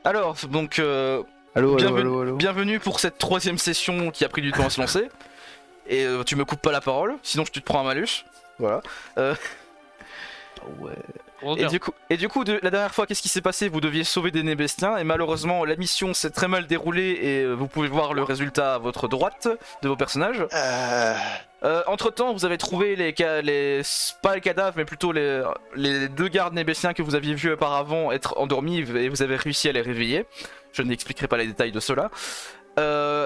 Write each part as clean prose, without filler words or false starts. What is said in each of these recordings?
Alors, donc, bienvenue pour cette troisième session qui a pris du temps à se lancer. Et tu me coupes pas la parole, sinon tu te prends un malus. Voilà. Ouais. Et du coup, la dernière fois, qu'est-ce qui s'est passé? Vous deviez sauver des Nébestiens et malheureusement, la mission s'est très mal déroulée et vous pouvez voir le résultat à votre droite de vos personnages. Entre temps, vous avez trouvé pas les cadavres, mais plutôt les deux gardes Nébestiens que vous aviez vus auparavant être endormis et vous avez réussi à les réveiller. Je n'expliquerai pas les détails de cela.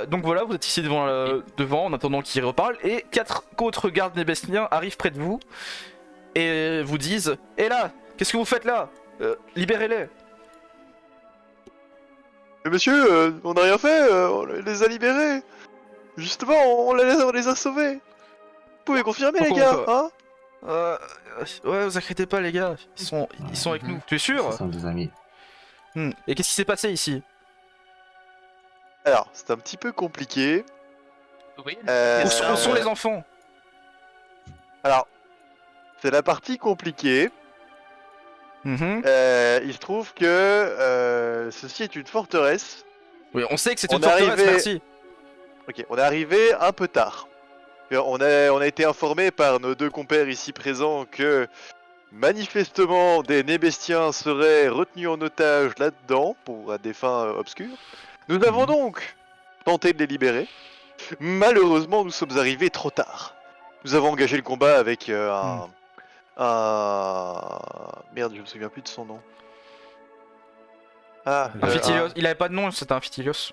Donc voilà, vous êtes ici devant en attendant qu'ils reparlent et 4 autres gardes Nébestiens arrivent près de vous et vous disent: "Et là, qu'est-ce que vous faites là? Libérez-les." Mais monsieur, on n'a rien fait, on les a libérés. Justement, on les a sauvés. Vous pouvez confirmer les Pourquoi gars, hein? Ouais, vous inquiétez pas les gars, ils sont avec nous. Tu es sûr? Ce sont des amis. Et qu'est-ce qui s'est passé ici? Alors, c'est un petit peu compliqué. Oui. Où sont les enfants? Alors, c'est la partie compliquée. Il se trouve que ceci est une forteresse. Oui, on sait que c'est On une est forteresse, arrivé- merci. Ok, on est arrivé un peu tard. On a été informé par nos deux compères ici présents que manifestement des Nébestiens seraient retenus en otage là-dedans pour des fins obscures. Nous avons donc tenté de les libérer. Malheureusement, nous sommes arrivés trop tard. Nous avons engagé le combat avec un... Merde, je me souviens plus de son nom. Ah, Un Phitilios, il avait pas de nom, c'était un Phitilios.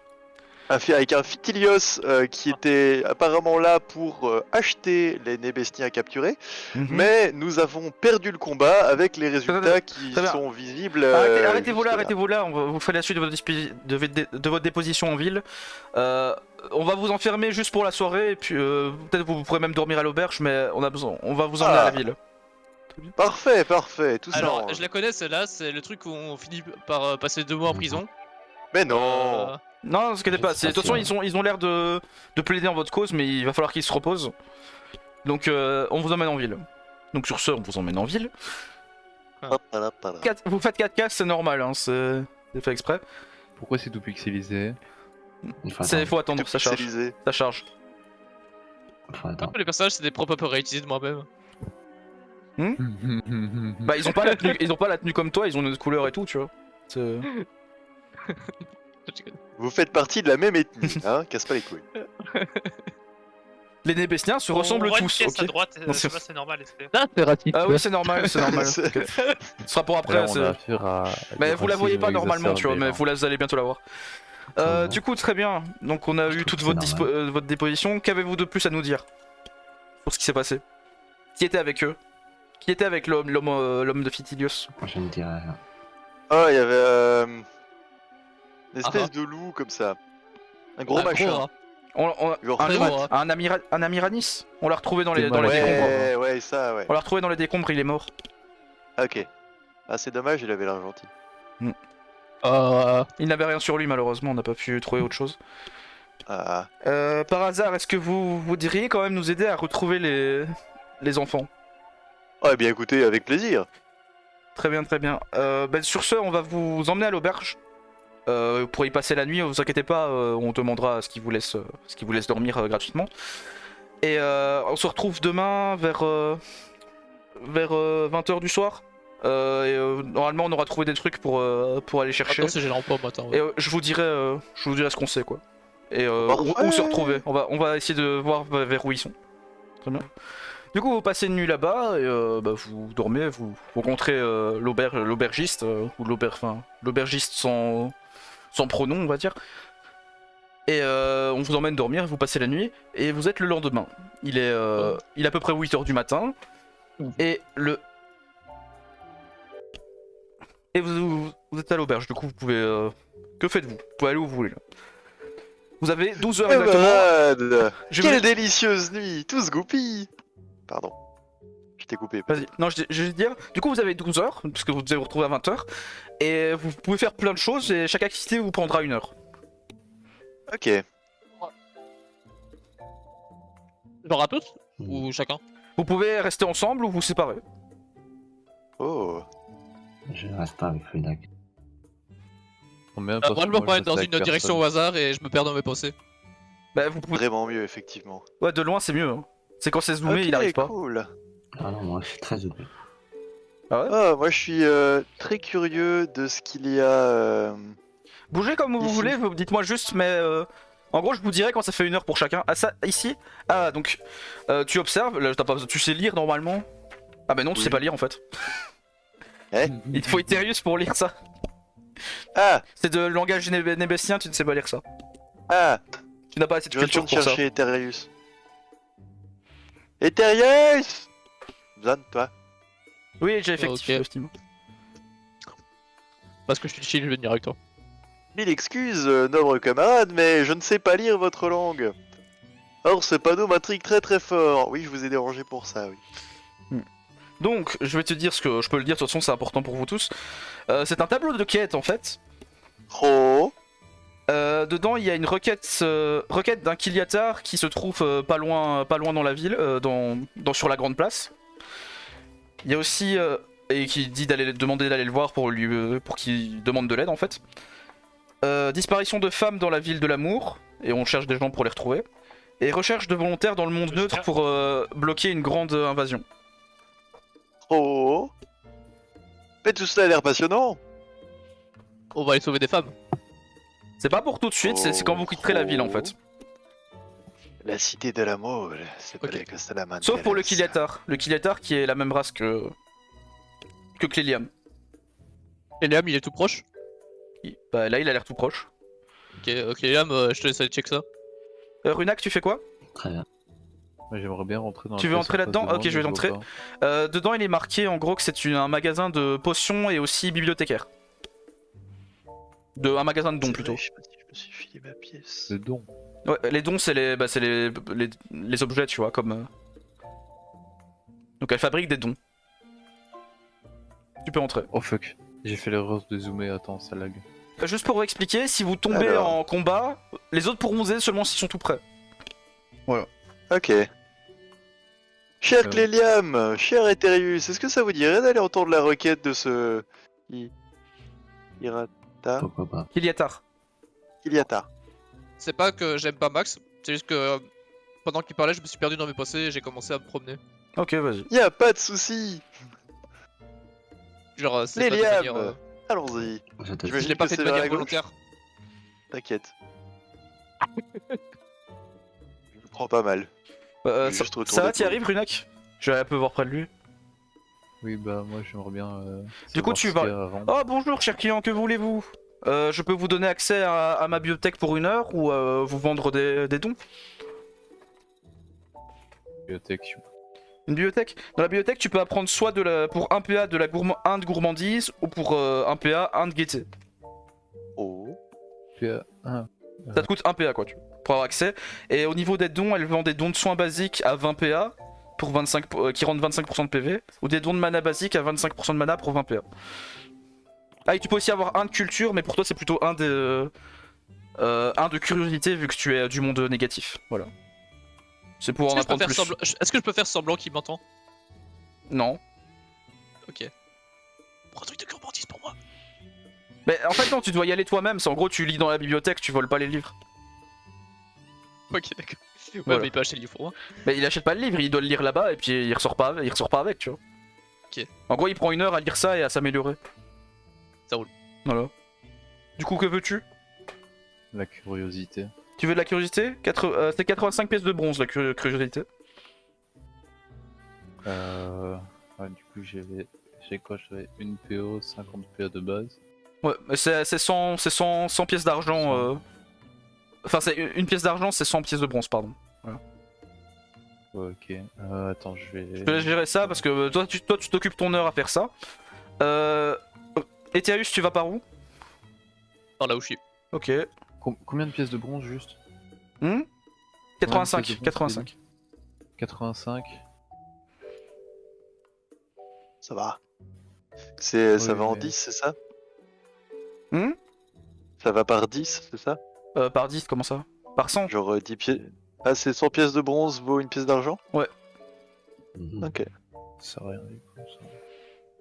avec un Phitilios qui était apparemment là pour acheter les Nébestiens capturés, mais nous avons perdu le combat avec les résultats qui très bien. sont visibles. Arrêtez-vous là, jusque-là. arrêtez-vous là, on va vous faire la suite de votre déposition en ville. On va vous enfermer juste pour la soirée, et puis peut-être vous pourrez même dormir à l'auberge, mais on va vous emmener à la ville. Parfait, tout ça. Alors, je la connais celle-là, c'est le truc où on finit par passer 2 mois en prison. Mais non. Non, ne vous inquiétez pas, de toute façon sûr. ils ont l'air de plaider en votre cause, mais il va falloir qu'ils se reposent. Donc on vous emmène en ville. Donc sur ce, on vous emmène en ville. Vous faites 4 cases, c'est normal, hein, c'est fait exprès. Pourquoi c'est tout pixelisé? Faut attendre, ça charge. Pixelisé. Ça charge. Attends. Les personnages, c'est des propres réutilisés de moi-même. Bah ils ont pas la tenue comme toi, ils ont une autre couleur et tout, tu vois. C'est- Vous faites partie de la même ethnie, hein, casse pas les couilles. Les Nébestiens se ressemblent voit une tous, pièce ok. à droite, Non, c'est c'est normal. c'est- Ah, c'est raciste. Ah oui, c'est normal, c'est normal. C'est- Ok. Ce sera pour après. Là, on c'est- a affaire à. Mais du vous la voyez pas racisme normalement, tu vois, exacerbé, mais là. vous allez bientôt la voir. Du coup, très bien. Donc, on a eu toute trouve que votre, c'est votre déposition. Qu'avez-vous de plus à nous dire pour ce qui s'est passé? Qui était avec eux? Qui était avec l'homme de Phitilios? Je ne dirais rien. Oh, il y avait une espèce de loup comme ça. Un gros machin. Genre Un, très loup, gros, hein. un Amiranis. On l'a retrouvé dans les C'est décombres. Ouais, ça, ouais. On l'a retrouvé dans les décombres, il est mort. Ah, ok. Ah, c'est dommage, il avait l'air gentil. Il n'avait rien sur lui, malheureusement, on n'a pas pu trouver autre chose. Ah. Par hasard, est-ce que vous voudriez quand même nous aider à retrouver les enfants? Oh, eh bien écoutez, avec plaisir. Très bien, très bien. Sur ce, on va vous emmener à l'auberge. Pour y passer la nuit, vous inquiétez pas, on demandera ce qui vous laisse dormir gratuitement. Et on se retrouve demain vers 20h du soir. Normalement, on aura trouvé des trucs pour aller chercher. Attends, c'est gênant pas, moi, attends. Et je vous dirai ce qu'on sait, quoi. Et Parfait. où se retrouver. On va essayer de voir vers où ils sont. Très bien. Du coup, vous passez une nuit là-bas et vous dormez, vous rencontrez l'aubergiste ou l'aubergiste sans pronom, on va dire. Et on vous emmène dormir, vous passez la nuit et vous êtes le lendemain. Il est à peu près 8h du matin et vous êtes à l'auberge. Du coup, vous pouvez que faites-vous? Vous pouvez aller où vous voulez. Là. Vous avez 12 heures exactement. Camarade, Je quelle vais- délicieuse nuit, tous goupilles. Pardon. Je t'ai coupé. Vas-y, non, je vais dire. Du coup, vous avez 12 heures, parce que vous devez vous retrouver à 20h. Et vous pouvez faire plein de choses, et chaque activité vous prendra 1 heure. Ok. Genre à tous ou chacun? Vous pouvez rester ensemble ou vous séparer. Oh. Je reste avec Fridak. tombe bien parce Moi, que je me promène reste dans avec une direction au personne. hasard et je me perds dans mes pensées. Bah, vous pouvez... Vraiment mieux, effectivement. Ouais, de loin c'est mieux. Hein. C'est quand c'est zoomé, Ok, il arrive pas. cool. Ah non, moi je suis très heureux. Ah ouais. Ah, moi, je suis très curieux de ce qu'il y a. Bougez comme vous Ici. voulez, vous dites-moi juste, mais en gros, je vous dirai quand ça fait 1 heure pour chacun. Ah, ça, ici. Ah, donc, tu observes, là, t'as pas besoin- tu sais lire normalement. Ah, bah non, tu Oui. sais pas lire en fait. Eh Il te faut Eterius pour lire ça. Ah, C'est de langage nébestien, tu ne sais pas lire ça. ah, Tu n'as pas assez de je culture retourne pour ça. chercher Eterius. Eterius! Zan, toi. Oui, j'ai effectif, Ok. effectivement. Parce que je suis chill, je vais venir avec toi. Mille excuses, noble camarade, mais je ne sais pas lire votre langue. Or, ce panneau m'intrigue très très fort. Oui, je vous ai dérangé pour ça, oui. Donc, je vais te dire ce que je peux le dire, de toute façon, c'est important pour vous tous. C'est un tableau de quête en fait. Oh, Dedans, il y a une requête, requête d'un Kiliatar qui se trouve pas loin dans la ville, sur la grande place. Il y a aussi et qui dit demander d'aller le voir pour qu'il demande de l'aide en fait. Disparition de femmes dans la ville de l'amour et on cherche des gens pour les retrouver. Et recherche de volontaires dans le monde neutre pour bloquer une grande invasion. oh. Mais tout cela a l'air passionnant. On va aller sauver des femmes. C'est pas pour tout de suite, c'est quand vous quitterez la ville en fait. La cité de l'amour, c'est Ok. pas que c'est la main. Sauf pour le Kiliatar. Le Kiliatar qui est la même race que Cléliam. Et Liam, il est tout proche. Bah là, il a l'air tout proche. Ok, Liam, je te laisse aller check ça. Runak, tu fais quoi? Très bien. Moi, j'aimerais bien rentrer dans Tu la veux pièce entrer en face là-dedans de moi, Ok, je vais mais entrer. vois pas. Dedans, il est marqué en gros que c'est un magasin de potions et aussi bibliothécaire. Un magasin de dons plutôt. Je sais pas si je me suis filé ma pièce. Le don. Ouais, les dons, c'est les objets, tu vois, comme. Donc elle fabrique des dons. Tu peux entrer. Oh fuck. J'ai fait l'erreur de zoomer, attends, ça lag. Juste pour vous expliquer, si vous tombez Alors. en combat, les autres pourront vous aider seulement s'ils sont tout prêts. Ok. Cher Euh. Cléliam, cher Eterius, est-ce que ça vous dirait d'aller entendre la requête de ce... Hirata Pourquoi pas. Kiliatar. Iliata. C'est pas que j'aime pas Max, c'est juste que pendant qu'il parlait, je me suis perdu dans mes pensées et j'ai commencé à me promener. Ok, vas-y. Y a pas de souci. Genre, c'est pas de Cléliam, manière. allons-y. Je te Je Je l'ai pas fait de c'est vers la manière gauche volontaire. T'inquiète. Je le prends pas mal. Ça, Juste autour ça va, de t'y toi. arrives, Runak? Je vais un peu voir près de lui. Oui, bah moi j'aimerais bien. Du coup, savoir tu ce qu'il y vas- a avant. Oh bonjour, cher client, que voulez-vous? Je peux vous donner accès à ma bibliothèque pour 1 heure ou vous vendre des dons? Bibliothèque. Une bibliothèque? Dans la bibliothèque, tu peux apprendre soit pour 1 PA de la 1 de gourmandise ou pour 1 PA 1 de gaieté. Oh. Puis, ah, Ça te coûte 1 PA quoi, pour avoir accès. Et au niveau des dons, elle vend des dons de soins basiques à 20 PA pour 25, qui rendent 25% de PV, ou des dons de mana basiques à 25% de mana pour 20 PA. Ah, et tu peux aussi avoir 1 de culture, mais pour toi c'est plutôt 1 de curiosité vu que tu es du monde négatif. Voilà. C'est pour en Est-ce que, je peux apprendre faire plus. semblant... Est-ce que je peux faire semblant qu'il m'entend? Non. Ok. Pour un truc de gourmandise pour moi. Mais en fait non, tu dois y aller toi-même. C'est en gros tu lis dans la bibliothèque, tu voles pas les livres. Ok, d'accord. Ouais, Voilà. mais il peut acheter le livre pour moi. Mais il achète pas le livre, il doit le lire là-bas et puis il ressort pas avec, tu vois. Ok. En gros, il prend 1 heure à lire ça et à s'améliorer. Ça roule. Voilà. Du coup, que veux-tu? la curiosité. Tu veux de la curiosité? C'est 85 pièces de bronze la curiosité. Du coup, j'ai quoi? J'avais une PO, 50 PO de base. Ouais, mais c'est 100 pièces d'argent. Enfin, c'est une pièce d'argent, c'est 100 pièces de bronze, pardon. Ouais, ok. Attends, je vais. Je te laisse gérer ça parce que toi, tu t'occupes ton heure à faire ça. Eterius, tu vas par où? Par là où je suis. Ok. Combien de pièces de bronze juste? 85, pièces de bronze, 85. 85. Ça va. Ça Oui, va en mais- 10, c'est ça? Hmm Ça va par 10, c'est ça? Par 10, comment ça? Par 100? Genre 10 pièces... Ah, c'est 100 pièces de bronze vaut une pièce d'argent? Mhm. Ok. Ça a rien du coup. Ça.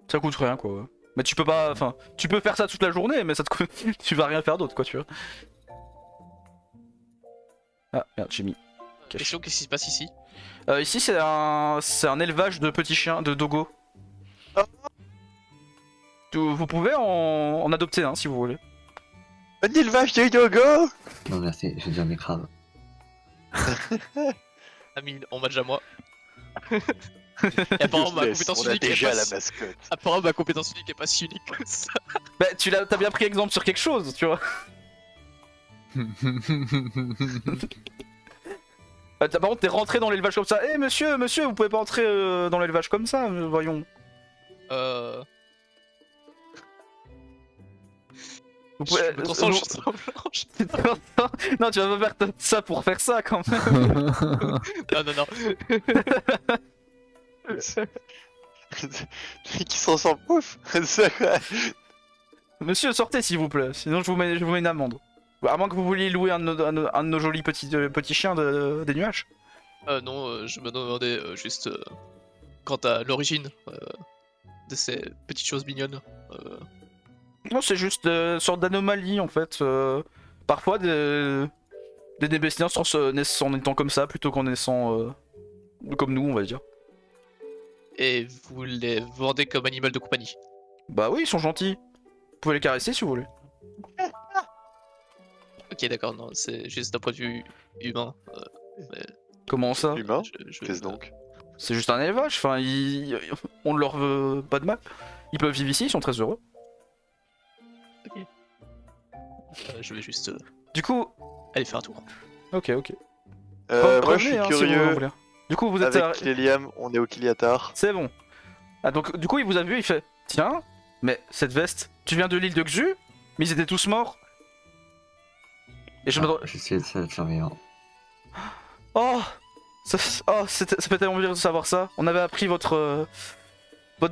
Ça coûte rien quoi. Ouais. Mais tu peux pas, enfin, tu peux faire ça toute la journée, mais ça te, tu vas rien faire d'autre, quoi, tu vois. Ah merde, j'ai mis. Question, qu'est-ce qui se passe ici? Ici, c'est un élevage de petits chiens, de dogo. Ah. Vous pouvez en adopter un si vous voulez. Un élevage de yoga. Non, merci, j'ai déjà mes crabes. Ami, on m'a déjà moi. Et apparemment, ma compétence On a unique est déjà pas la si- mascotte. Apparemment, ma compétence unique est pas si unique que ça. Bah, t'as bien pris exemple sur quelque chose, tu vois. Par contre, t'es rentré dans l'élevage comme ça. Eh monsieur, monsieur, vous pouvez pas entrer dans l'élevage comme ça, voyons. Vous Je pouvez... me transforme juste en blanche. Non, tu vas pas faire ça pour faire ça quand même. Non, non, non. Qui s'en sent pouf. C'est quoi? Monsieur, sortez s'il vous plaît, sinon je vous mets une amende. À moins que vous vouliez louer un de nos jolis petits chiens des nuages. Non, je me demandais juste quant à l'origine de ces petites choses mignonnes. Non, c'est juste une sorte d'anomalie en fait. Parfois des Nébestiens naissent en étant comme ça plutôt qu'en naissant comme nous, on va dire. Et vous les vendez comme animal de compagnie. Bah oui, ils sont gentils. Vous pouvez les caresser si vous voulez. Ok, d'accord, non, c'est juste d'un point de vue humain. Comment ça? Humain? je- Qu'est-ce donc? C'est juste un élevage, enfin, on ne leur veut pas de mal. Ils peuvent vivre ici, ils sont très heureux. je vais juste Du coup, aller faire un tour. ok. Moi je Revenez, suis hein, si vous en curieux. voulez. Du coup, vous êtes Avec Kéliam, on est au Kiliatar. C'est bon. Ah, donc, du coup, il vous a vu, il fait tiens, mais cette veste, tu viens de l'île de Xu? Mais ils étaient tous morts. Et je me demande. Je suis le seul survivant. Oh, ça fait tellement plaisir de savoir ça. On avait appris votre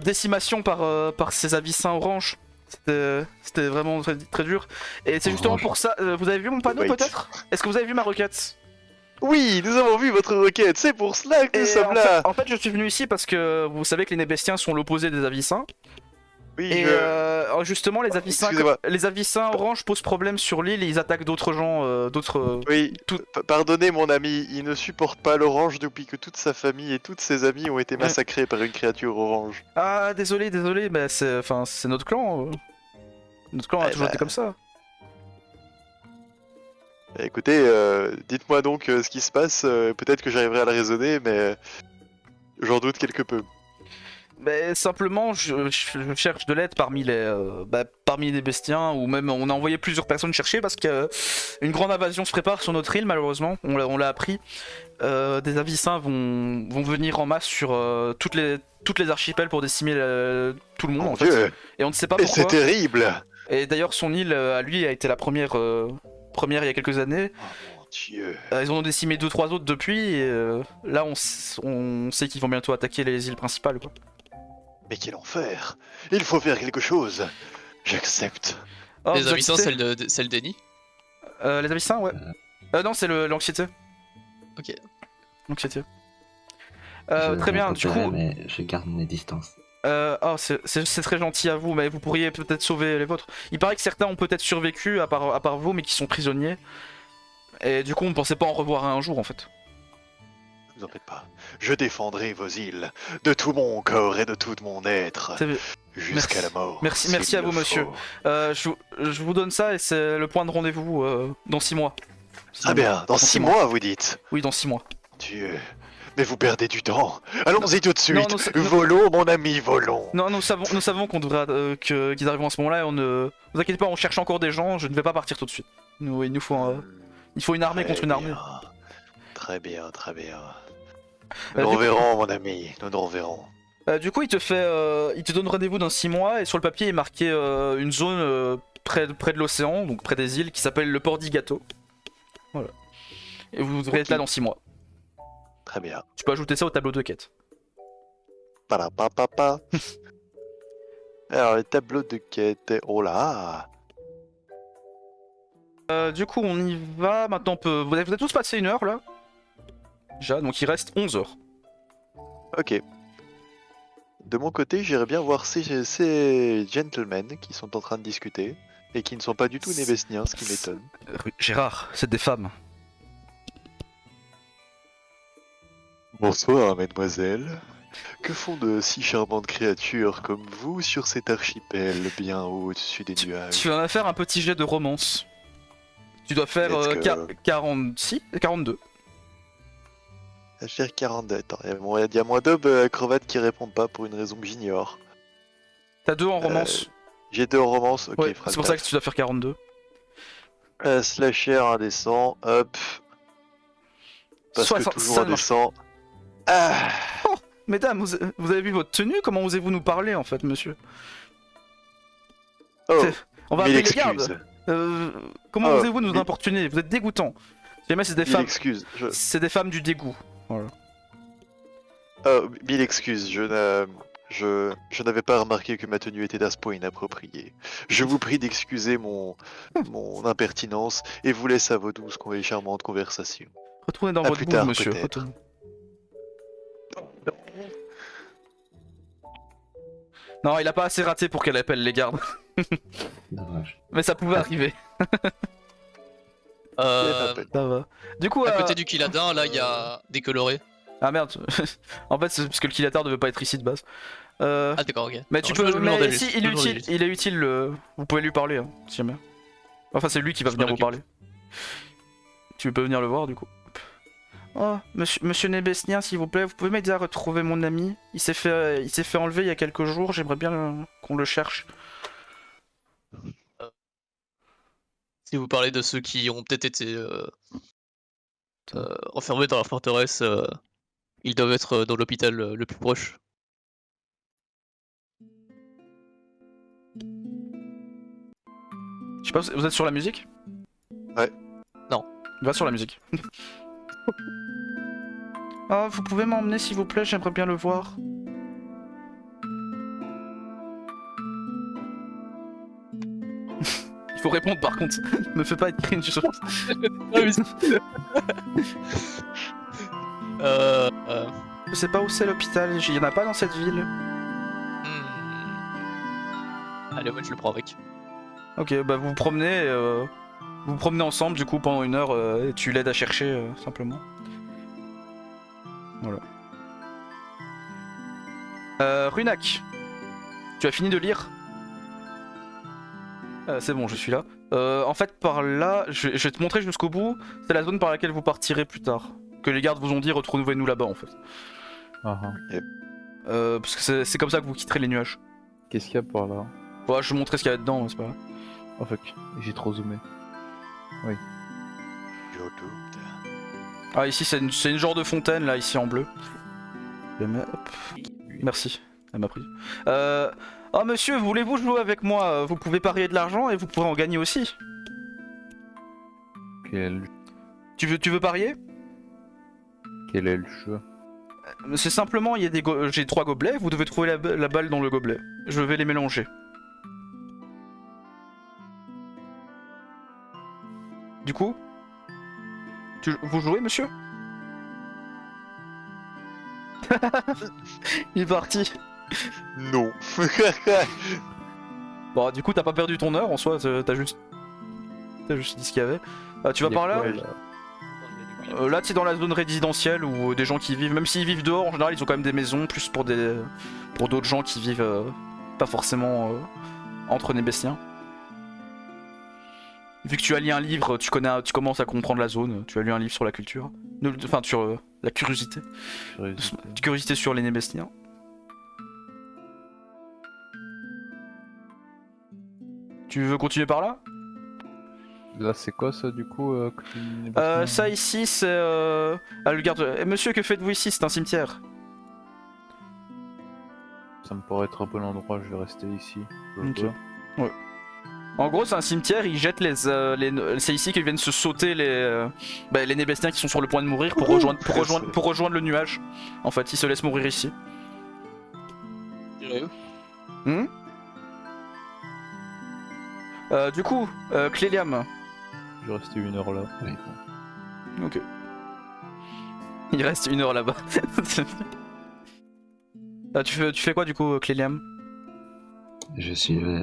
décimation par ces avicins oranges. C'était vraiment très, très dur. Et c'est justement Orange. pour ça. Vous avez vu mon panneau Wait. peut-être? Est-ce que vous avez vu ma requête? Oui, nous avons vu votre requête, c'est pour cela que nous sommes là. En fait, je suis venu ici parce que vous savez que les Nébestiens sont l'opposé des avicins. Oui, Et justement, Excusez-moi. les avicins oranges posent problème sur l'île et ils attaquent d'autres gens, Oui, tout- pardonnez mon ami, il ne supporte pas l'orange depuis que toute sa famille et tous ses amis ont été massacrés par une créature orange. Ah, désolé, mais c'est notre clan. Notre clan a Eh toujours bah. été comme ça. Écoutez, dites-moi donc ce qui se passe, peut-être que j'arriverai à le raisonner, mais j'en doute quelque peu. Mais simplement, je cherche de l'aide parmi les Bestiens, ou même on a envoyé plusieurs personnes chercher parce qu'une grande invasion se prépare sur notre île, malheureusement. On l'a appris. Des avicins vont venir en masse sur toutes les archipels pour décimer tout le monde, Mon en fait. Dieu, Et on ne sait pas et c'est pourquoi. terrible. Et d'ailleurs, son île, à lui, a été la première il y a quelques années. Oh mon Dieu. Ils en ont décimé 2-3 autres depuis, et là, on sait qu'ils vont bientôt attaquer les îles principales, quoi. Mais quel enfer. Il faut faire quelque chose. J'accepte. Oh, Les vous habitants, acceptez c'est le déni. Les abysses, ouais. Non, c'est l'anxiété. Ok. L'anxiété. Je Très bien, vais du repérer, coup, Mais je garde mes distances. c'est très gentil à vous, mais vous pourriez peut-être sauver les vôtres. Il paraît que certains ont peut-être survécu à part vous, mais qui sont prisonniers. Et du coup, on ne pensait pas en revoir un jour en fait. Ne vous en faites pas. Je défendrai vos îles de tout mon corps et de tout mon être C'est- jusqu'à la mort. Merci s'il à vous, le monsieur. faut. Je vous donne ça et c'est le point de rendez-vous dans 6 mois. Très bien. Dans 6 mois, vous dites. Oui, dans 6 mois. Dieu. Mais vous perdez du temps. Allons-y tout de suite. Non, Volons, mon ami, volons. Non, nous savons qu'on devrait qu'ils arriveront à ce moment-là. Et vous inquiétez pas, on cherche encore des gens. Je ne vais pas partir tout de suite. Il nous faut une armée Très contre une armée. bien. Très bien, très bien. Euh, Nous nous du coup- reverrons, mon ami. Nous nous reverrons. Du coup, il te donne rendez-vous dans 6 mois et sur le papier il est marqué une zone près de l'océan, donc près des îles, qui s'appelle le port d'Igato. Voilà. Et vous devrez être là dans 6 mois. Très bien. Tu peux ajouter ça au tableau de quête. Parapapapa. Alors, le tableau de quête. Oh là. Du coup, on y va. Maintenant, vous avez tous passé 1 heure là. Déjà, donc il reste 11 heures. Ok. De mon côté, j'irais bien voir ces gentlemen qui sont en train de discuter et qui ne sont pas du tout nébestiens, ce qui m'étonne. Gérard, c'est des femmes. Bonsoir, mesdemoiselles. Que font de si charmantes créatures comme vous sur cet archipel bien haut au-dessus des nuages? Tu vas me faire un petit jet de romance. Tu dois faire Let's go. 46, 42. Je vais faire 42. Attends, il y a moins d'hommes acrobates qui répondent pas pour une raison que j'ignore. T'as 2 en romance. J'ai 2 en romance, ok, Ouais, fera c'est le pour ça que taf. tu dois faire 42. Slasher indécent, hop. Parce que toujours ça ne marche. indécent. Ah, Mesdames, vous avez vu votre tenue? Comment osez-vous nous parler en fait, monsieur? oh, On va mille appeler les gardes. excuses. Comment Oh, osez-vous nous mille- importuner? Vous êtes dégoûtants. Si jamais c'est des Mille femmes, excuses. c'est des femmes du dégoût. Voilà. Oh, mille excuses, je n'avais pas remarqué que ma tenue était à ce point inappropriée. Je vous prie d'excuser mon impertinence et vous laisse à vos douces et charmantes conversations. Retournez dans À votre plus boue, tard, monsieur. peut-être. Retournez. Non, il a pas assez raté pour qu'elle appelle les gardes. Dommage. Mais ça pouvait arriver. Euh, Ça va. Du coup, à côté du Kiladin, là, il y a des colorés. ah merde. En fait, c'est parce que le Killatar devait pas être ici de base. Ah, d'accord, ok. Mais Non, tu je peux. me demandais Mais juste, si, je me demandais juste. il est utile. Vous pouvez lui parler, hein, si jamais. Enfin, c'est lui qui va Je venir m'en vous parler. Tu peux venir le voir, du coup. Oh, monsieur Nébestien, s'il vous plaît, vous pouvez m'aider à retrouver mon ami? Il s'est fait enlever il y a quelques jours. J'aimerais bien qu'on le cherche. Si vous parlez de ceux qui ont peut-être été enfermés dans la forteresse, ils doivent être dans l'hôpital le plus proche. Je sais pas, vous êtes sur la musique? Ouais. Non. Va sur la musique. Oh, vous pouvez m'emmener s'il vous plaît, j'aimerais bien le voir. Il faut répondre par contre. Me fais pas être cringe. Je sais pas où c'est l'hôpital, il y en a pas dans cette ville. Allez, ouais, je le prends avec. Ok, bah vous vous promenez ensemble du coup pendant 1 heure et tu l'aides à chercher simplement. Voilà. Runak, tu as fini de lire? C'est bon, je suis là. En fait, par là, je vais te montrer jusqu'au bout. C'est la zone par laquelle vous partirez plus tard. Que les gardes vous ont dit, retrouvez-nous là-bas en fait. Ah, Parce que c'est comme ça que vous quitterez les nuages. Qu'est-ce qu'il y a par là? Ouais, je vais vous montrer ce qu'il y a dedans, c'est pas grave. Oh fuck, j'ai trop zoomé. Ah, ici, c'est une genre de fontaine, là, ici en bleu. Hop. Merci, elle m'a pris. Oh, monsieur, voulez-vous jouer avec moi? Vous pouvez parier de l'argent et vous pourrez en gagner aussi. Quel Tu veux parier? est le jeu? C'est simplement, il y a j'ai 3 gobelets, vous devez trouver la balle dans le gobelet. Je vais les mélanger. Du coup, vous jouez, monsieur? Il est parti. Non. Bon, du coup, t'as pas perdu ton heure en soi, t'as juste dit ce qu'il y avait. Tu vas Il y a par là? quoi, Là, t'es dans la zone résidentielle où des gens qui vivent, même s'ils vivent dehors, en général, ils ont quand même des maisons, plus pour d'autres gens qui vivent pas forcément entre Nébestiens. Vu que tu as lu un livre, tu commences à comprendre la zone, tu as lu un livre sur la culture, enfin sur la curiosité. Curiosité sur les Nébestiens. Tu veux continuer par là? Là, c'est quoi ça du coup Ça ici, c'est le garde. Eh, monsieur, que faites-vous ici? C'est un cimetière. Ça me paraît être un bon endroit, je vais rester ici. Ok. Ouais. En gros, c'est un cimetière, ils jettent c'est ici qu'ils viennent se sauter les Nébestiens qui sont sur le point de mourir pour rejoindre le nuage. En fait, ils se laissent mourir ici. Du coup, Cléliam. Je vais rester 1 heure là. Oui. Ok. Il reste 1 heure là-bas. Tu fais quoi du coup, Cléliam? Je suivais.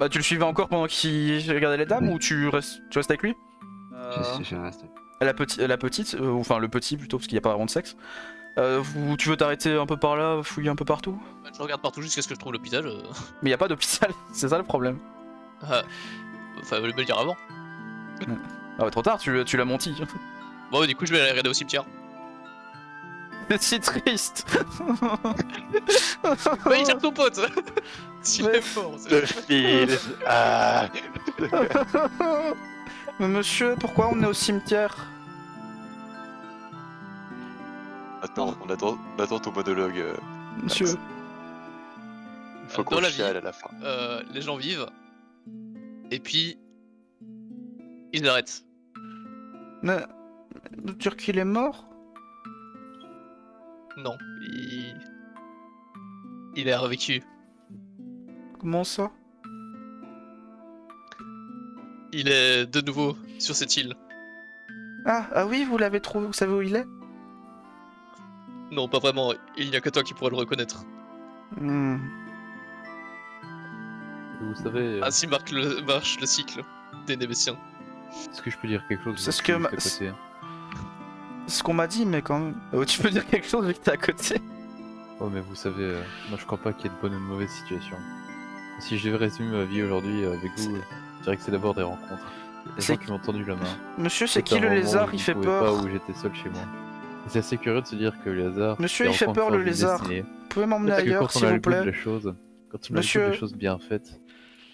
Bah tu le suivais encore pendant qu'il regardait les dames Oui. ou tu restes avec lui? Je reste. La petite, enfin le petit plutôt parce qu'il n'y a pas vraiment de sexe. Tu veux t'arrêter un peu par là, fouiller un peu partout? Je regarde partout jusqu'à ce que je trouve l'hôpital. Mais il n'y a pas d'hôpital, c'est ça le problème. Ah, enfin, me le dire avant. Ah ouais trop tard, tu l'as menti. Bon, du coup, je vais aller regarder au cimetière. C'est si triste. Bah, il cherche ton pote. S'il Ouais. est mort, c'est- Le fil. Ah. Mais monsieur, pourquoi on est au cimetière? Attends, on attend ton monologue. Monsieur. Il faut Dans qu'on la chiale vie. à la fin. Les gens vivent. Et puis. Ils arrêtent. Mais... Le Turc il est mort? Non, il a revécu. Comment ça? Il est de nouveau sur cette île. Ah oui, vous l'avez trouvé, vous savez où il est? Non, pas vraiment. Il n'y a que toi qui pourras le reconnaître. Hmm. Vous savez, Ainsi marche le cycle des Nébétiens. est-ce que je peux dire quelque chose? C'est ce juste que à ma- côté C'est ce qu'on m'a dit, mais quand même. Tu peux dire quelque chose vu que t'es à côté? Oh, mais vous savez, moi je crois pas qu'il y ait de bonne ou de mauvaise situation. Si je devais résumer ma vie aujourd'hui avec vous, je dirais que c'est d'abord des rencontres. Des C'est- gens qui m'ont tendu la main. Monsieur, c'est Peut-être qui un le moment lézard? où Il je fait pouvais peur. pas, où j'étais seul chez moi. Et c'est assez curieux de se dire que le hasard. Monsieur, des il fait rencontres peur, le forgent une lézard. destinée. Vous pouvez m'emmener Parce que ailleurs, quand on s'il a vous le goût de plaît? la chose, quand on a le goût Monsieur. des choses bien faites,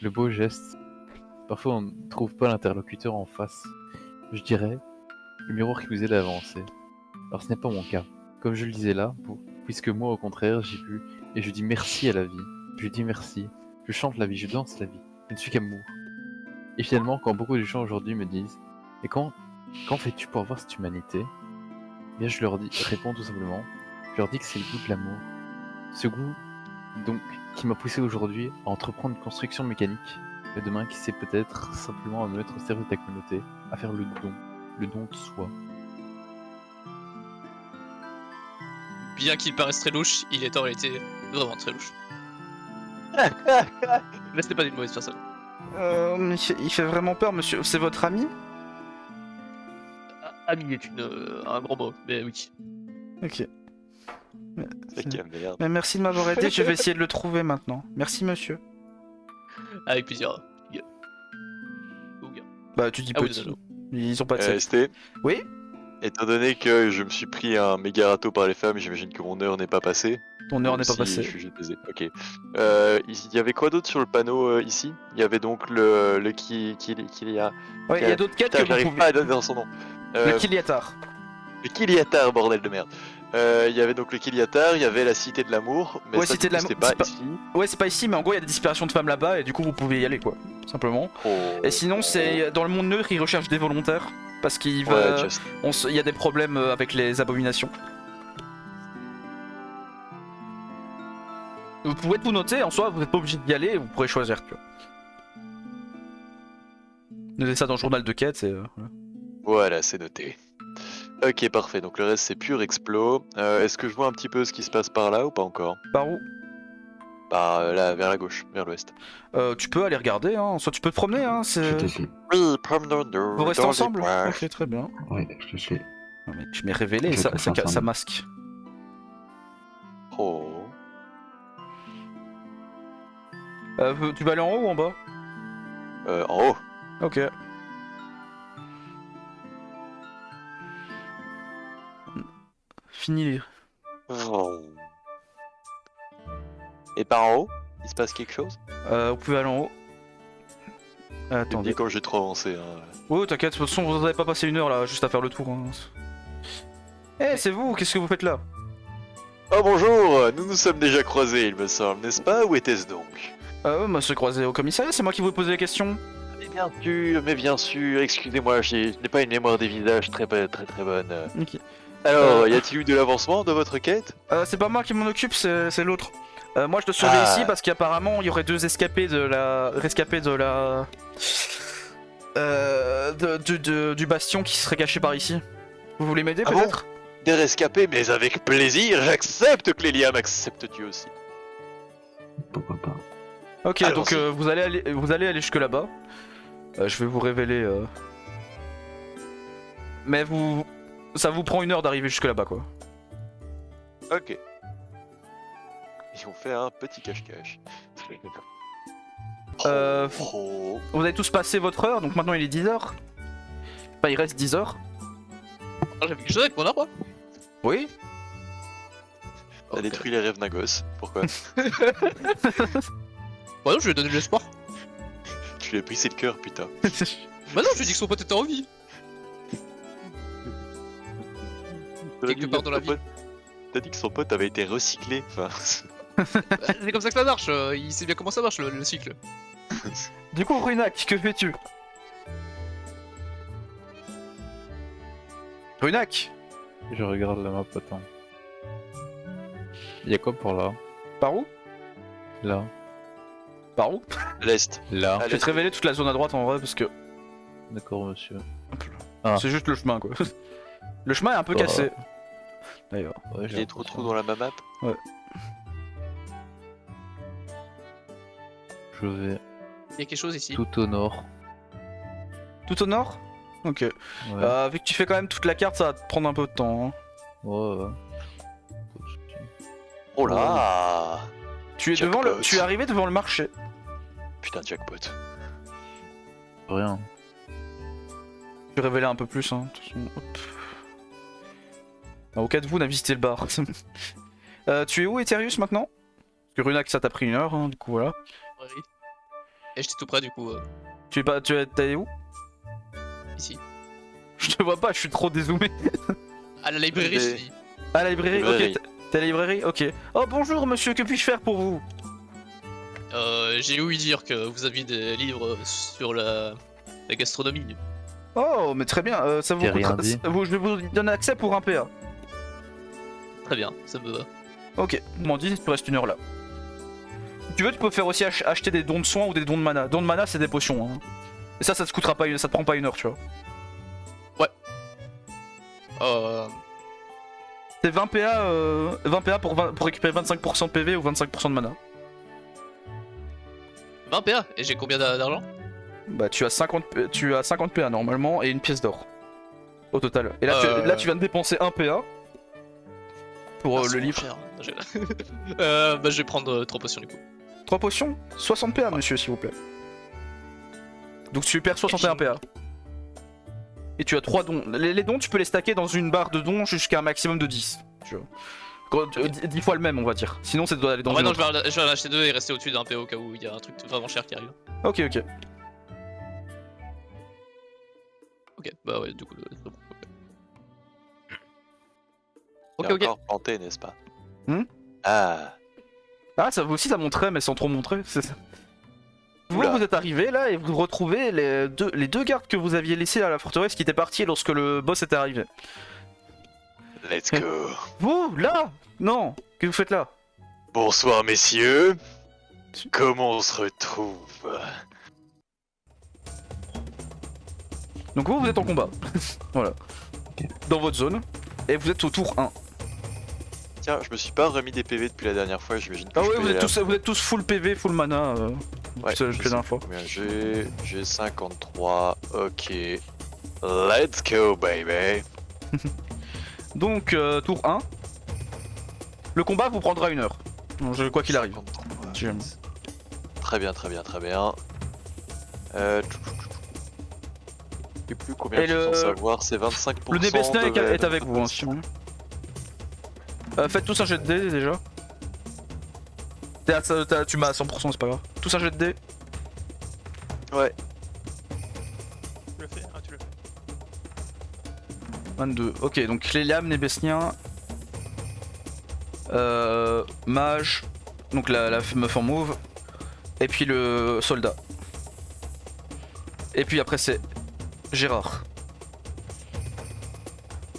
le beau geste, parfois on ne trouve pas l'interlocuteur en face. Je dirais, le miroir qui vous aide à avancer. Alors ce n'est pas mon cas. Comme je le disais là, puisque moi au contraire j'ai vu et je dis merci à la vie. Je dis merci. Je chante la vie, je danse la vie. Je ne suis qu'amour. Et finalement, quand beaucoup de gens aujourd'hui me disent et qu'en fais-tu pour avoir cette humanité? Eh bien je leur réponds tout simplement, je leur dis que c'est le goût de l'amour. Ce goût, donc, qui m'a poussé aujourd'hui à entreprendre une construction mécanique, et demain qui sait peut-être simplement à me mettre au service de la communauté, à faire le don de soi. Bien qu'il paraisse très louche, il est en réalité vraiment très louche. Mais ce n'est pas une mauvaise personne. Mais il fait vraiment peur, monsieur. C'est votre ami? Ami est un gros mot, mais oui. Ok. C'est quelle merde. Mais merci de m'avoir aidé, je vais essayer de le trouver maintenant. Merci, monsieur. Avec plaisir. Gars. Ou gars. Bah, tu dis Ah oui, petit. désolé. Ils ont pas de sexe. ST, Oui? étant donné que je me suis pris un méga râteau par les femmes, j'imagine que mon heure n'est pas passée. Ton heure Même n'est pas si passée. Je suis juste baisé. Ok. Il y avait quoi d'autre sur le panneau ici? Il y avait donc le Kiliatar. Ouais, il y a d'autres quêtes que vous J'arrive pouvez. pas à donner son nom. Le Kiliatar. Le Kiliatar, bordel de merde. Il y avait donc le Kiliatar, il y avait la Cité de l'Amour, mais Ouais, ça, Cité du de coup, l'Amour, c'était pas c'est ici. Ouais, c'est pas ici, mais en gros, il y a des disparitions de femmes là-bas et du coup, vous pouvez y aller, quoi. Tout simplement. Oh. Et sinon, c'est dans le monde neutre, ils recherchent des volontaires. Parce qu'il Ouais, va. just. Il y a des problèmes avec les abominations. Vous pouvez tout noter, en soi, vous n'êtes pas obligé d'y aller, vous pourrez choisir, tu vois. Notez ça dans le journal de quête, et voilà. Voilà, c'est noté. Ok, parfait. Donc le reste, c'est pur explo. Est-ce que je vois un petit peu ce qui se passe par là ou pas encore? Par où? Par là, vers la gauche, vers l'ouest. Tu peux aller regarder, hein. Soit tu peux te promener, hein. Je C'est... te suis. Oui, promenons-nous. Vous restez dans les ensemble? bois. Ok, très bien. Oui, je te suis. Non, mais je m'ai révélé, Je ça, comprends ça, ça. ça masque. Oh. Tu vas aller en haut ou en bas? En haut. Ok. Fini. Oh. Et par en haut, il se passe quelque chose? Vous pouvez aller en haut. Tu me Attendez. dis quand j'ai trop avancé. Hein. Ouais, t'inquiète, de toute façon, vous avez pas passé une heure là, juste à faire le tour. Hein. Eh, c'est vous, qu'est-ce que vous faites là? Oh bonjour, nous nous sommes déjà croisés, il me semble, n'est-ce pas? Où était-ce donc? Bah, se croiser au commissariat, c'est moi qui vous ai posé la question. Mais bien sûr, excusez-moi, je n'ai pas une mémoire des visages très bonne. Ok. Alors, y a-t-il eu de l'avancement dans votre quête? C'est pas moi qui m'en occupe, c'est l'autre. Moi, je te surveille Ah. ici parce qu'apparemment, il y aurait deux rescapés de la. Du bastion qui serait caché par ici. Vous voulez m'aider Ah bon peut-être? des rescapés, mais avec plaisir, j'accepte que Léliam accepte tu aussi. Pourquoi pas. Ok, Alors, donc vous allez aller jusque là-bas. Je vais vous révéler. Mais ça vous prend 1 heure d'arriver jusque là-bas, quoi. Ok. Et on fait un petit cache-cache. Oh. Vous avez tous passé votre heure, donc maintenant il est 10h. Enfin, il reste 10h. Ah, j'avais quelque chose avec mon arbre. Oui. T'as Ok. détruit les rêves d'un gosse. Pourquoi? Bah non, je lui ai donné de l'espoir. Tu lui as brisé le cœur, putain. Bah non, je lui ai dit que son pote était en vie. Quelque part dans la vie. T'as dit que son pote avait été recyclé. Enfin, Bah, c'est comme ça que ça marche, il sait bien comment ça marche le cycle. Du coup, Runak, que fais-tu? Runak, Je regarde la map, attends. Y'a quoi pour là? par où? Là. Par où? l'Est. Là. Ah, Je vais te révéler toute la zone à droite en vrai parce que D'accord, monsieur. Ah. c'est juste le chemin, quoi. Le chemin est un peu Bah. cassé. D'ailleurs. Ouais, Il y a trop de trous dans la map. Je vais Il y a quelque chose ici. tout au nord. Tout au nord? Ok. Ouais. Vu que tu fais quand même toute la carte, ça va te prendre un peu de temps. Hein. Ouais. Oh là! Tu es Jackpot. tu es arrivé devant le marché. Putain, jackpot. Rien. Je vais révéler un peu plus. Hein. De toute façon, hop. Au cas de vous, on a visité le bar. Tu es où, Eterius, maintenant? Parce que Runak, ça t'a pris 1 heure, hein, du coup voilà. Oui. Et j'étais tout près du coup, Tu es pas, t'es où? ici. Je te vois pas, je suis trop dézoomé. À la librairie, Mais- je te dis. À la librairie, Librairie. ok. T'es à la librairie, ok. Oh bonjour monsieur, que puis-je faire pour vous? J'ai ouï dire que vous aviez des livres sur la gastronomie. Oh, mais très bien, ça vous J'ai rien coûtera- dit. je vais vous donner accès pour un PA. Très bien, ça me va. Ok, m'en dis, il te reste 1 heure là. Si tu veux, tu peux faire aussi acheter des dons de soins ou des dons de mana. Dons de mana, c'est des potions. Hein. Et ça te coûtera pas, ça te prend pas 1 heure, tu vois. C'est 20 PA pour récupérer 25% de PV ou 25% de mana. 20 PA. Et j'ai combien d'argent? Bah tu as 50 PA normalement et 1 pièce d'or. Au total. Et là, là tu viens de dépenser 1 PA pour Ah, c'est le livre. cher. Bah je vais prendre 3 potions du coup. 3 potions 60 PA monsieur s'il vous plaît. Donc tu perds 61 PA. Et tu as 3 dons. Les dons tu peux les stacker dans une barre de dons jusqu'à un maximum de 10. Tu vois. 10 fois le même on va dire. Sinon c'est d'aller dans En vrai, une non, autre. je vais en acheter 2 et rester au-dessus d'un PA au cas où il y a un truc vraiment cher qui arrive. Ok ok. Ok, bah ouais, du coup. Ok, Ok. encore planté, n'est-ce pas? Ah, ça aussi ça montrait mais sans trop montrer. C'est ça. Vous, Oula. vous êtes arrivé là et vous retrouvez les deux gardes que vous aviez laissés à la forteresse qui étaient partis lorsque le boss était arrivé. Let's go. Vous, là? Non. Qu'est-ce que vous faites là? Bonsoir, messieurs. Comment on se retrouve? Donc vous êtes en combat. Voilà. Ok. Dans votre zone. Et vous êtes au tour 1. Tiens, je me suis pas remis des PV depuis la dernière fois, j'imagine que Ah je ouais, peux vous y êtes tous full PV, full mana. Ouais, depuis je la sais dernière fois. combien j'ai 53, ok. Let's go, baby. Donc tour 1. Le combat vous prendra 1 heure. Quoi qu'il arrive. 53. Si jamais. Très bien, très bien, très bien. Je sais plus combien Et je suis le- censé avoir, c'est 25%. Le Nébestin de est avec vous. Hein, si vous voulez. Faites tous un jet de dés déjà. Tu m'as à 100%, c'est pas grave. Tous un jet de dés. Ouais. Tu le fais, ah, tu le fais. 22. Ok, donc Léliam, Nébestien. Mage. Donc la meuf en mauve. Et puis le soldat. Et puis après c'est Gérard.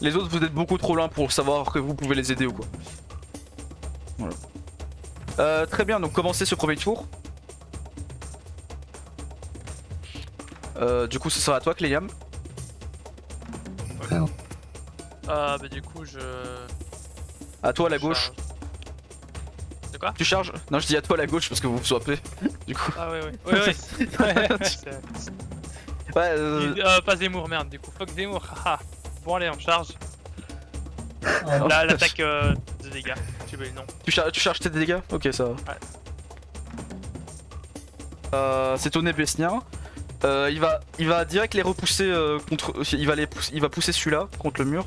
Les autres vous êtes beaucoup trop loin pour savoir que vous pouvez les aider ou quoi. Voilà. Très bien, donc commencez ce premier tour. Du coup ce sera à toi Cléliam. Alors, Bah du coup je... À toi à la gauche. charge. De quoi? Tu charges? Non, je dis à toi à la gauche parce que vous vous swappez. Du coup. Ah ouais ouais. Ouais ouais. Ouais, Pas Zemmour, merde du coup. Fuck Zemmour. Haha. Bon allez on charge. Là l'attaque de dégâts. Tu veux le nom. tu charges tes dégâts? Ok, ça va. Ouais. C'est au Nébestien. Il va direct les repousser contre. Il va pousser celui-là contre le mur.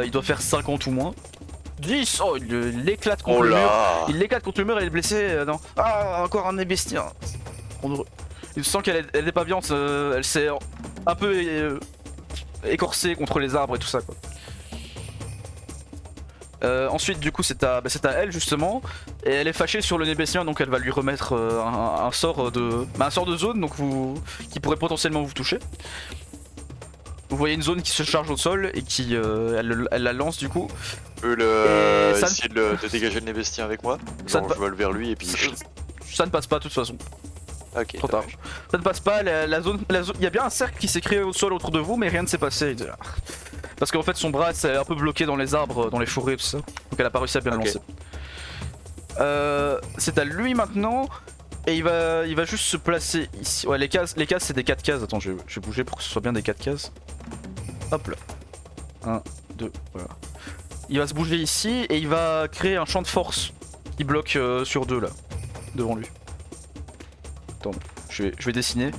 Il doit faire 50 ou moins. 10. Oh, il l'éclate contre Oh le mur. là. Il l'éclate contre le mur et il est blessé. Non. Ah, encore un Nébestien. Il sent qu'elle est pas bien. Elle s'est un peu écorcée contre les arbres et tout ça, quoi. Ensuite, du coup, c'est à elle justement, et elle est fâchée sur le Nébestien, donc elle va lui remettre un sort de zone, donc qui pourrait potentiellement vous toucher. Vous voyez une zone qui se charge au sol et qui elle la lance du coup. Je peux Et ça- essayer de dégager le Nébestien avec moi. Ça Genre, te je vole vers lui et puis. Ça ne passe pas de toute façon. Ok. Trop tard. Ça ne passe pas. La zone, il y a bien un cercle qui s'est créé au sol autour de vous, mais rien ne s'est passé. Parce qu'en fait, son bras s'est un peu bloqué dans les arbres, dans les forêts, tout ça. Donc elle a pas réussi à bien le Ok. lancer. C'est à lui maintenant. Et il va juste se placer ici. Ouais, les cases c'est des 4 cases. Attends, je vais bouger pour que ce soit bien des 4 cases. Hop là. 1, 2, voilà. Il va se bouger ici et il va créer un champ de force qui bloque sur 2 là, devant lui. Attends, je vais dessiner.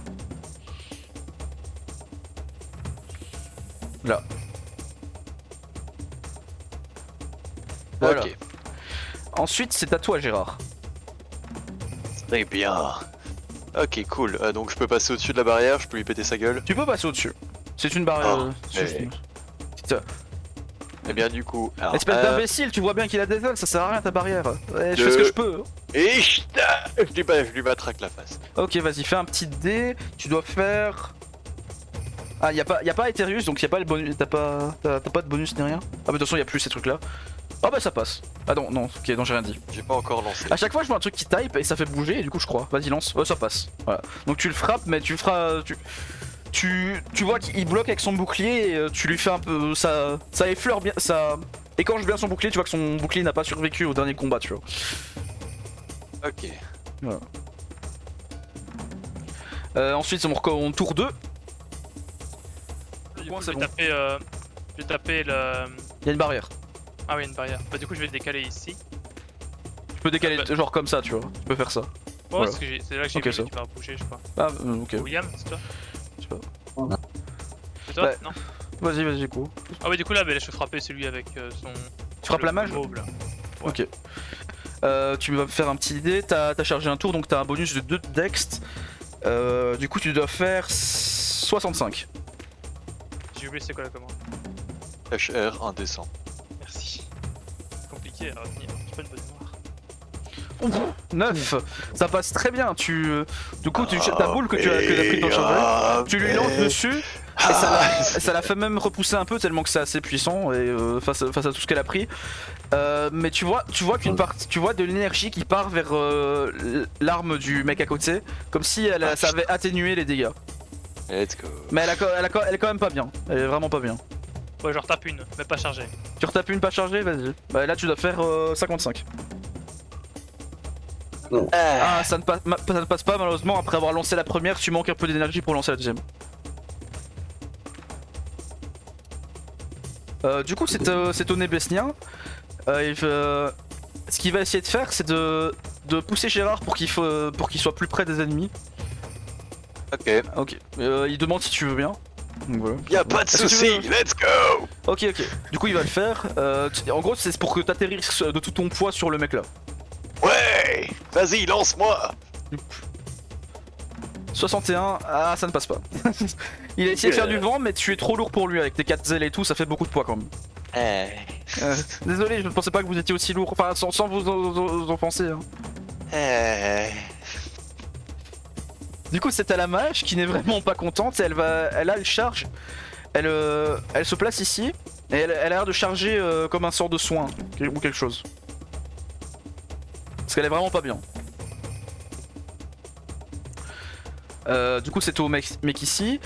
Là. Voilà. Ok. Ensuite, c'est à toi, Gérard. Très bien. Ok, cool. Donc je peux passer au-dessus de la barrière, je peux lui péter sa gueule. Tu peux passer au-dessus. C'est une barrière. Oh, mais- Eh bien du coup. Alors, Espèce d'imbécile, tu vois bien qu'il a des ailes, ça sert à rien ta barrière. Ouais, je fais Deux. ce que je peux. Et je lui matraque la face. Ok, vas-y, fais un petit dé. Tu dois faire. Ah, y a pas Eterius, donc y a pas le bonus. T'as pas de bonus ni rien. Ah, mais de toute façon, y a plus ces trucs là. Oh bah ça passe. Ah non, ok, non, j'ai rien dit. J'ai pas encore lancé. À chaque fois, je vois un truc qui type et ça fait bouger, et du coup, je crois. Vas-y, lance. Ça passe. Voilà. Donc tu le frappes, mais tu le feras. Tu vois qu'il bloque avec son bouclier et tu lui fais un peu. Ça effleure bien. Ça écorche bien son bouclier. Tu vois que son bouclier n'a pas survécu au dernier combat, tu vois. Ok. Ensuite, c'est mon tour 2. Du Bon, coup, c'est je bon. vais taper le... Il y a une barrière. Ah oui, une barrière. Bah du coup je vais le décaler ici. Tu peux décaler, Ah bah. genre comme ça, tu vois. Tu peux faire ça. Ouais, Voilà. parce que c'est là que j'ai Ok, vu ça. que tu vas bouger, je crois. Ah, ok. William, c'est toi? Je sais pas. C'est toi? Ouais. Non? Vas-y, go. Ah oui, du coup là, je vais frapper celui avec son... Tu frappes la mage? mauve, là. Ouais. Ok. Tu vas me faire un petit dé. T'as chargé un tour, donc t'as un bonus de 2 dext. Du coup, tu dois faire 65. J'ai oublié c'est quoi la commande. HR indécent. Merci. Compliqué à retenir, j'ai pas une bonne mémoire. 9. Ça passe très bien. Du coup, ta boule que tu as pris dans le cheval, tu lui lances dessus. Et ça l'a fait même repousser un peu tellement que c'est assez puissant et face à tout ce qu'elle a pris. Mais tu vois qu'une partie, tu vois de l'énergie qui part vers l'arme du mec à côté, comme si ça avait atténué les dégâts. Let's go. Mais elle est quand même pas bien. Elle est vraiment pas bien. Ouais, je retape une, mais pas chargée. Tu retapes une pas chargée, vas-y. Bah là tu dois faire 55. Ah, ça ne passe pas malheureusement. Après avoir lancé la première, tu manques un peu d'énergie pour lancer la deuxième. Du coup, c'est au Nébestien. Ce qu'il va essayer de faire, c'est de pousser Gérard pour qu'il soit plus près des ennemis. Ok. Ok. Il demande si tu veux bien. Donc voilà. Y'a pas de Est-ce que tu soucis, veux- let's go. Ok. Du coup, il va le faire. En gros, c'est pour que t'atterrisses de tout ton poids sur le mec là. Ouais. Vas-y, lance-moi. 61, ah ça ne passe pas. Il a essayé de faire du vent mais tu es trop lourd pour lui avec tes 4 ailes et tout, ça fait beaucoup de poids quand même. Désolé, je ne pensais pas que vous étiez aussi lourd, enfin sans vous offenser. Hein. Du coup c'est à la mage qui n'est vraiment pas contente, elle charge, elle se place ici et elle a l'air de charger comme un sort de soin ou quelque chose. Parce qu'elle est vraiment pas bien. Du coup c'est au mec ici.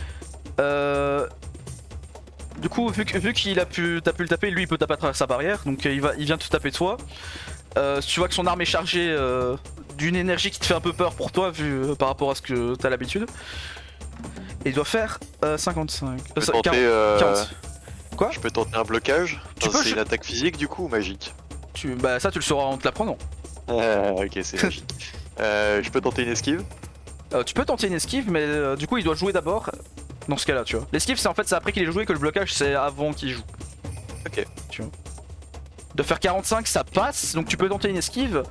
du coup, vu qu'il t'as pu le taper, lui il peut taper à travers sa barrière, donc il vient te taper toi. Tu vois que son arme est chargée d'une énergie qui te fait un peu peur pour toi, vu par rapport à ce que t'as l'habitude. Et il doit faire 55. Je peux tenter, 40. Quoi? Je peux tenter un blocage. Tu Enfin, peux, c'est une attaque physique du coup ou magique? Bah ça tu le sauras en te l'apprenant. Ok, c'est magique. Je peux tenter une esquive? Tu peux tenter une esquive, mais du coup il doit jouer d'abord. Dans ce cas-là, tu vois. L'esquive, c'est en fait c'est après qu'il ait joué, que le blocage c'est avant qu'il joue. Ok. Tu vois. De faire 45, ça passe, donc tu peux tenter une esquive.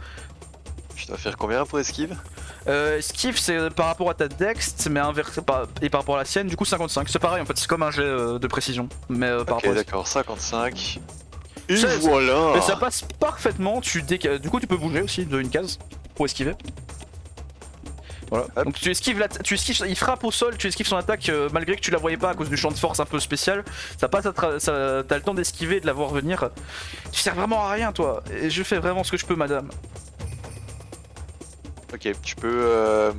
Je dois faire combien pour esquive? Esquive, c'est par rapport à ta dex, mais inversé et par rapport à la sienne, du coup 55. C'est pareil en fait, c'est comme un jet de précision. Mais par Ok, rapport à... d'accord, 55. Et Ça, voilà! Mais ça passe parfaitement, du coup tu peux bouger aussi de une case pour esquiver. Voilà. Hop. Donc tu esquives, il frappe au sol, tu esquives son attaque malgré que tu la voyais pas à cause du champ de force un peu spécial. Ça passe, t'as le temps d'esquiver et de la voir venir. Tu sers vraiment à rien toi, et je fais vraiment ce que je peux madame. Ok, tu peux.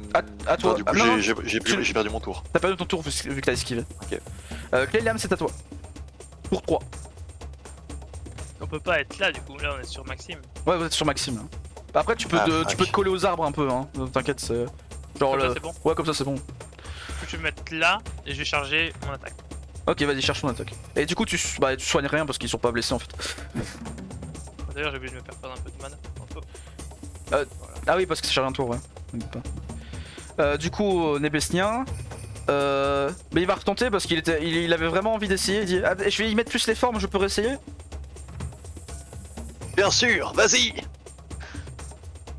À toi. Non, du coup, non, j'ai perdu mon tour. T'as perdu ton tour vu que t'as esquivé. Ok. Cléliam, c'est à toi. Pour 3. On peut pas être là du coup, là on est sur Maxime. Ouais, vous êtes sur Maxime. Hein. Après, tu peux, tu peux te coller aux arbres un peu, hein. T'inquiète, c'est. Genre Comme ça, le... c'est bon. Ouais, comme ça c'est bon. Je vais me mettre là et je vais charger mon attaque. Ok, vas-y, cherche ton attaque. Et du coup, tu soignes rien parce qu'ils sont pas blessés en fait. D'ailleurs, j'ai oublié de me faire perdre un peu de mana. Ah oui, parce que c'est chargé un tour, ouais. Du coup, Nébestien. Mais il va retenter parce il avait vraiment envie d'essayer. Il dit ah, je vais y mettre plus les formes, je peux réessayer. Bien sûr, vas-y!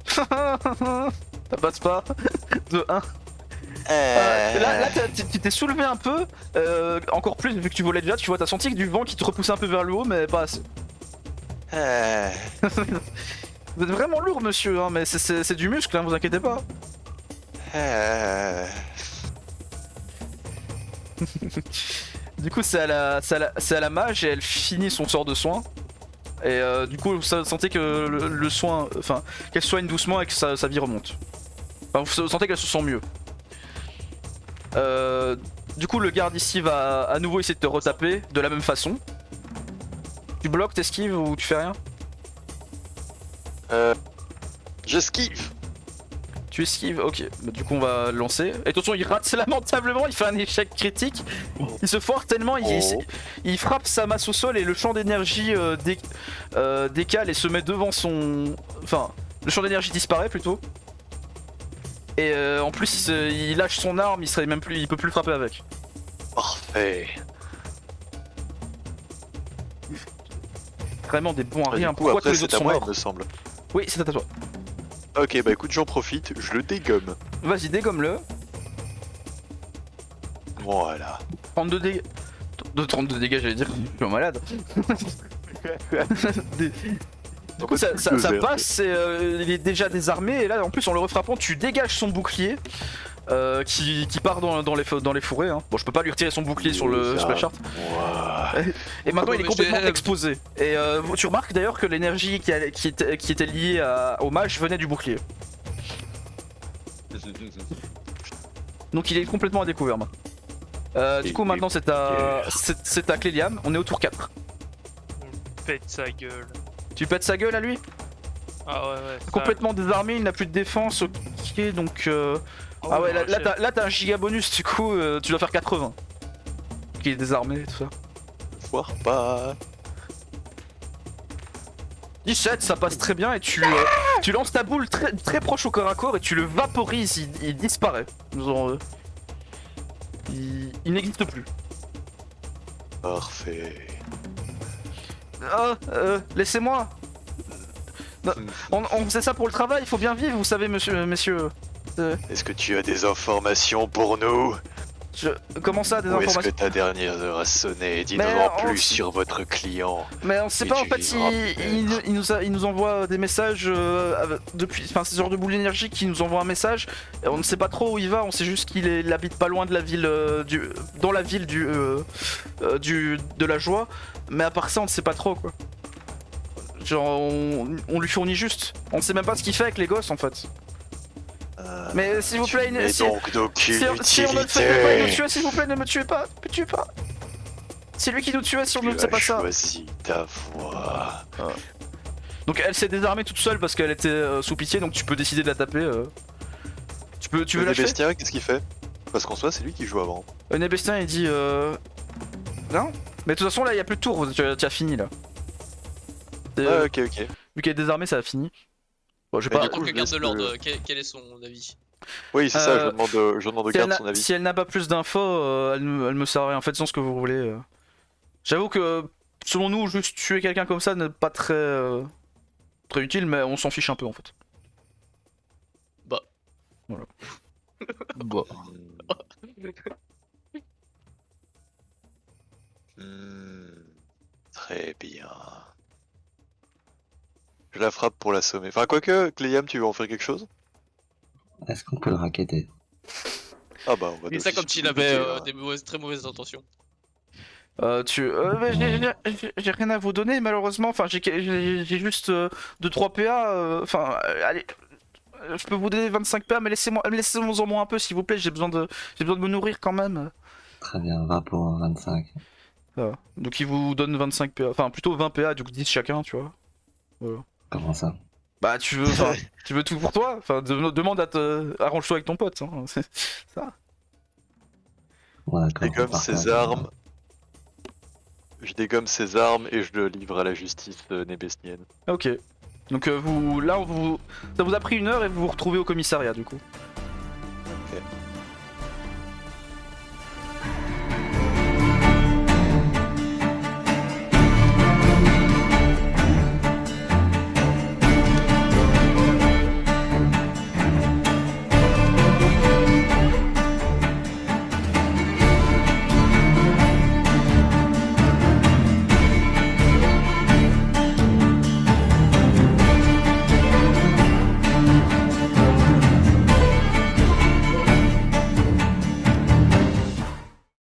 Ça passe pas. De 1. Là tu t'es soulevé un peu. Encore plus, vu que tu volais déjà, tu vois, t'as senti que du vent qui te repoussait un peu vers le haut, mais pas assez. Vous êtes vraiment lourd, monsieur, hein, mais c'est du muscle, hein, vous inquiétez pas. Du coup, c'est à la mage et elle finit son sort de soin. Et du coup, vous sentez que le soin, enfin, qu'elle soigne doucement et que sa vie remonte. Enfin, vous sentez qu'elle se sent mieux. Du coup, le garde ici va à nouveau essayer de te retaper de la même façon. Tu bloques, t'esquives ou tu fais rien? J'esquive! Tu esquives, ok. Bah, du coup, on va lancer. Et de toute façon, il rate lamentablement, il fait un échec critique. Il se foire tellement, il frappe sa masse au sol et le champ d'énergie décale et se met devant son. Enfin, le champ d'énergie disparaît plutôt. Et en plus, il lâche son arme, il peut plus frapper avec. Parfait. Vraiment des bons à Du rien. coup, Pourquoi après, tous les autres c'est à sont moi, il morts? me semble. Oui, c'est à toi. Ok, bah écoute, j'en profite, je le dégomme. Vas-y, dégomme-le. Voilà. 32 dégâts. De 32 dégâts, j'allais dire. Je suis un malade. Du coup, ça passe, il est déjà désarmé. Et là, en plus, en le refrappant, tu dégages son bouclier. Qui part dans les fourrés. Hein. Bon, je peux pas lui retirer son bouclier sur le splash art. Et maintenant, il est complètement exposé. Et tu remarques d'ailleurs que l'énergie qui était liée au mage venait du bouclier. Donc, il est complètement à découvert maintenant. Du coup, maintenant, c'est à Cléliam. On est au tour 4. On pète sa gueule. Tu pètes sa gueule à lui? Ah ouais, ça... Complètement désarmé, il n'a plus de défense. Ok, donc. Ah ouais, là t'as un giga bonus, du coup tu dois faire 80. Qui est désarmé et tout ça. Foire pas. 17, ça passe très bien et tu lances ta boule très proche au corps à corps et tu le vaporises, il disparaît. Genre, il n'existe plus. Parfait. Ah, laissez-moi. On faisait ça pour le travail, il faut bien vivre, vous savez, messieurs. Est-ce que tu as des informations pour nous? Comment ça, des Ou est-ce informations? que ta dernière heure a sonné? Dis-nous en plus sur votre client. Mais on sait Et pas, en tu fait, vivras il nous envoie des messages depuis. Enfin, c'est ce genre de boule énergique qui nous envoie un message. Et on ne sait pas trop où il va, on sait juste qu'il habite pas loin de la ville. Dans la ville de la joie. Mais à part ça, on ne sait pas trop quoi. Genre, on lui fournit juste. On ne sait même pas ce qu'il fait avec les gosses en fait. Mais s'il vous plaît, donc d'aucune si on ne fait pas nous tuer, s'il vous plaît, ne me tuez pas, ne me tuez pas. C'est lui qui nous tuait si on ne faisait pas ça. Choisis ta voie. Donc elle s'est désarmée toute seule parce qu'elle était sous pitié, donc tu peux décider de la taper. Tu veux Le lâcher? Nébestien, qu'est-ce qu'il fait? Parce qu'en soi, c'est lui qui joue avant. Nébestien il dit non. Mais de toute façon là il y a plus de tour, tu as fini là. Ah, ok. Vu qu'elle est désarmée ça a fini. Bon je vais Et pas... du En coup, tant que je garde de laisse l'ordre, quel est son avis? Oui, c'est ça, je Euh, demande au garde son avis. Si elle n'a pas plus d'infos, elle me sert à rien, faites ce que vous voulez. J'avoue que selon nous juste tuer quelqu'un comme ça n'est pas très utile, mais on s'en fiche un peu en fait. Bah. Voilà. Bon. Très bien. Je la frappe pour l'assommer. Enfin, quoique, Cléam, tu veux en faire quelque chose? Est-ce qu'on peut le racketter? Ah bah, on va Et ça d'office comme s'il le avait buter, des très mauvaises intentions. J'ai rien à vous donner malheureusement, enfin j'ai juste 2-3 PA, enfin allez, je peux vous donner 25 PA mais laissez-moi en moins un peu s'il vous plaît, j'ai besoin de me nourrir quand même. Très bien, 20 pour 25. Donc il vous donne 25 PA, enfin plutôt 20 PA, du coup 10 chacun tu vois. Comment ça? Bah tu veux tout pour toi, enfin demande arrange-toi avec ton pote, hein. C'est ça. Ouais, Je dégomme ses armes. Je dégomme ses armes et je le livre à la justice nébestienne. Ok. Donc ça vous a pris 1 heure et vous vous retrouvez au commissariat du coup. Ok.